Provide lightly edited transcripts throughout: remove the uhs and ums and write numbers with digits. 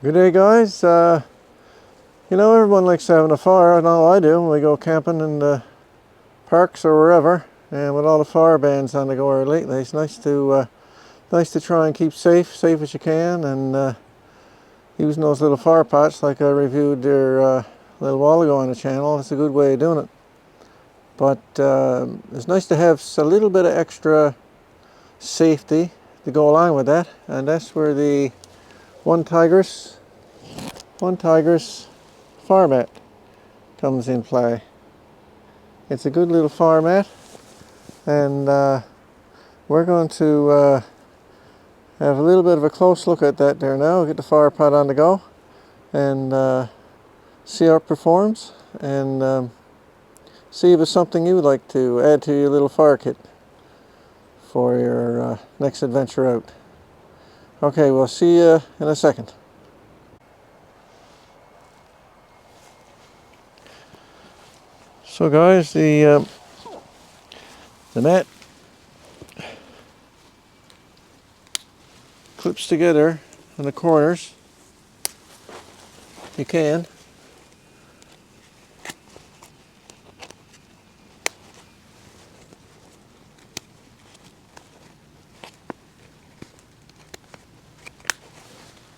Good day, guys. You know, everyone likes having a fire. I know I do when we go camping in the parks or wherever. And with all the fire bans on the go lately, it's nice to try and keep safe as you can, and using those little fire pots like I reviewed there a little while ago on the channel. It's a good way of doing it. But it's nice to have a little bit of extra safety to go along with that, and that's where the OneTigris Fire Mat comes in play. It's a good little fire mat, and we're going to have a little bit of a close look at that there now. Get the fire pot on the go and see how it performs, and see if it's something you would like to add to your little fire kit for your next adventure out. Okay, we'll see you in a second. So guys, the mat clips together on the corners. You can.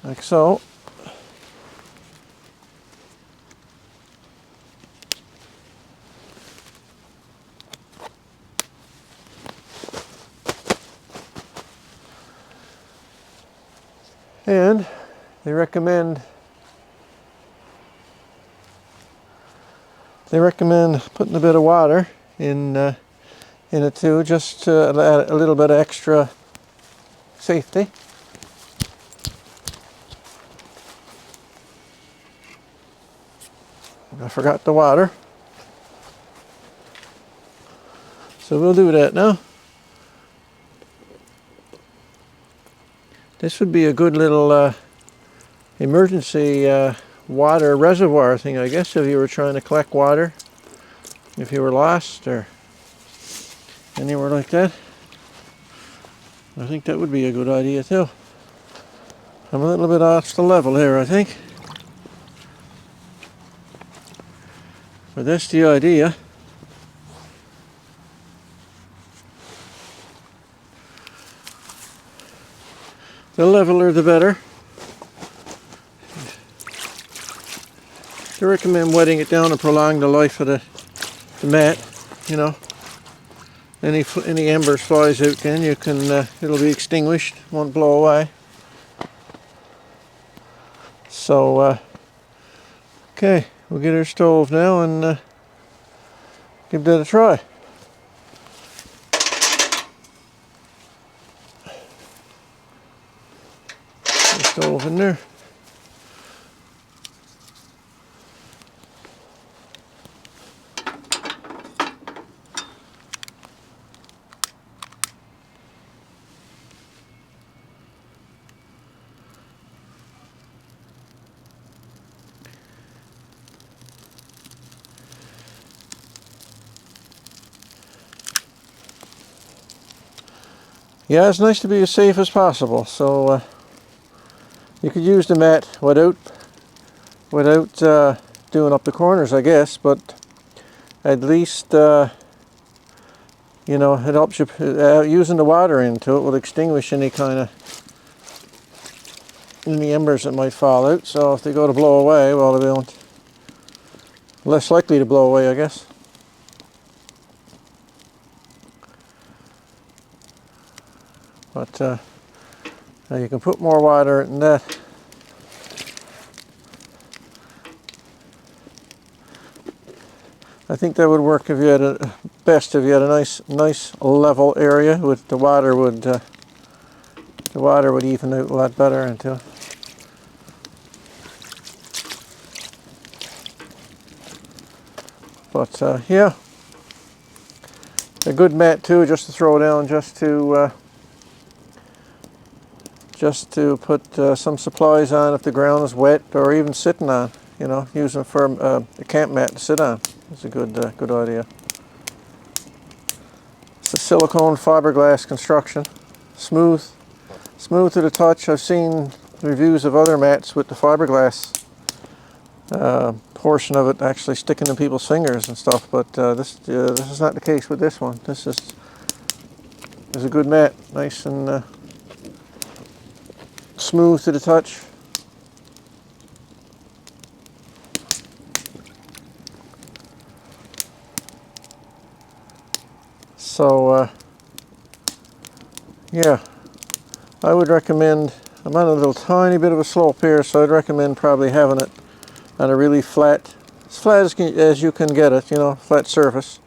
Like so. And they recommend putting a bit of water in it too, just to add a little bit of extra safety. I forgot the water, so we'll do that now. This would be a good little emergency water reservoir thing, I guess, if you were trying to collect water, if you were lost or anywhere like that. I think that would be a good idea too. I'm a little bit off the level here, I think. But that's the idea. The leveler the better. I recommend wetting it down to prolong the life of the mat. You know, any embers flies out, then you can it'll be extinguished, won't blow away. So okay, we'll get our stove now and give that a try. Stove in there. Yeah, it's nice to be as safe as possible, so you could use the mat without doing up the corners, I guess, but at least you know, it helps you using the water into it will extinguish any embers that might fall out. So if they go to blow away, well, they won't. Less likely to blow away, I guess. But now you can put more water in that. I think that would work if you had a nice level area with the water would even out a lot better into it. But yeah, a good mat too, just to throw down, just to put some supplies on if the ground is wet, or even sitting on. You know, using for a camp mat to sit on. It's a good idea. It's a silicone fiberglass construction, smooth to the touch. I've seen reviews of other mats with the fiberglass portion of it actually sticking in people's fingers and stuff, but this is not the case with this one. This is a good mat, nice and smooth to the touch. So yeah, I would recommend, I'm on a little tiny bit of a slope here, so I'd recommend probably having it on a really flat, as flat as you can get it, you know, flat surface.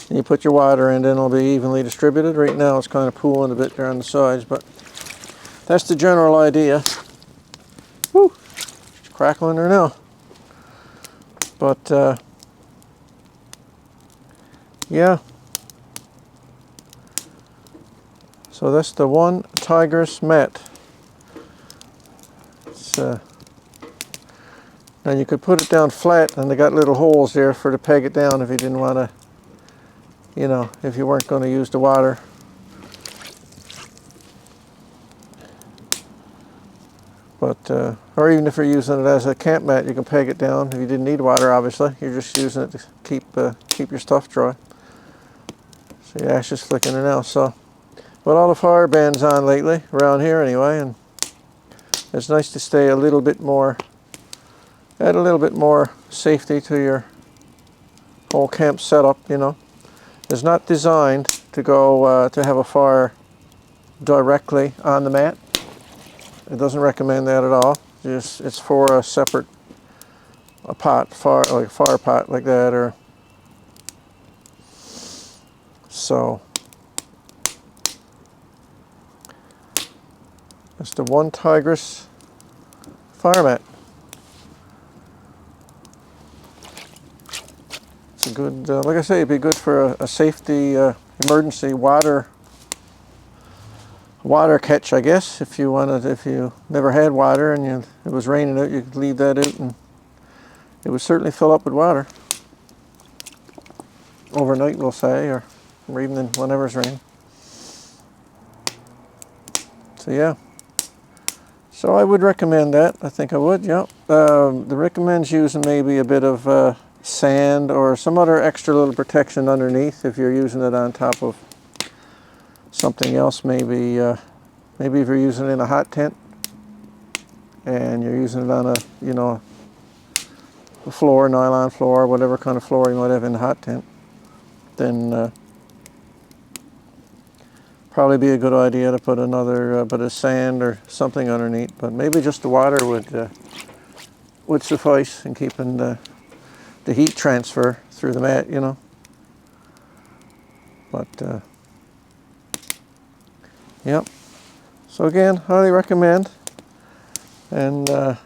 And you put your water in, then it'll be evenly distributed. Right now it's kind of pooling a bit there on the sides, but that's the general idea. Woo! It's crackling there now. But yeah. So that's the OneTigris mat. It's, now you could put it down flat, and they got little holes there for to peg it down if you didn't want to, you know, if you weren't going to use the water. But or even if you're using it as a camp mat, you can peg it down. If you didn't need water, obviously, you're just using it to keep your stuff dry. So the ash is flicking it now. So, but all the fire bans on lately around here anyway, and it's nice to stay a little bit more, add a little bit more safety to your whole camp setup. You know, it's not designed to go to have a fire directly on the mat. It doesn't recommend that at all. It's for a separate pot, like a fire pot like that, or so. It's the OneTigris Fire Mat. It's a good, like I say, it'd be good for a safety emergency water catch, I guess. If you wanted, if you never had water and it was raining out, you could leave that out and it would certainly fill up with water overnight, we'll say, or even whenever it's raining. So yeah. So I would recommend that. I think I would, yeah. The recommends using maybe a bit of sand or some other extra little protection underneath if you're using it on top of something else. Maybe maybe if you're using it in a hot tent and you're using it on a, you know, a floor, nylon floor, whatever kind of floor you might have in the hot tent, then probably be a good idea to put another bit of sand or something underneath. But maybe just the water would suffice in keeping the heat transfer through the mat, you know. But yep. So again, highly recommend. And so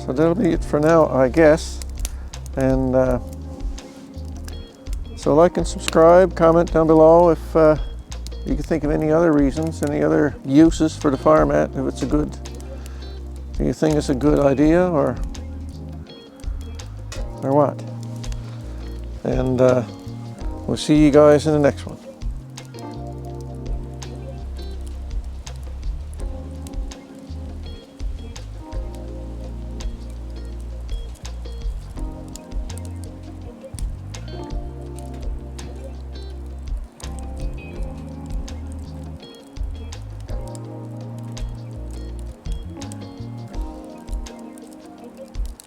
that'll be it for now, I guess. And so like and subscribe, comment down below if you can think of any other reasons, any other uses for the fire mat. If it's a good, do you think it's a good idea or what? And we'll see you guys in the next one.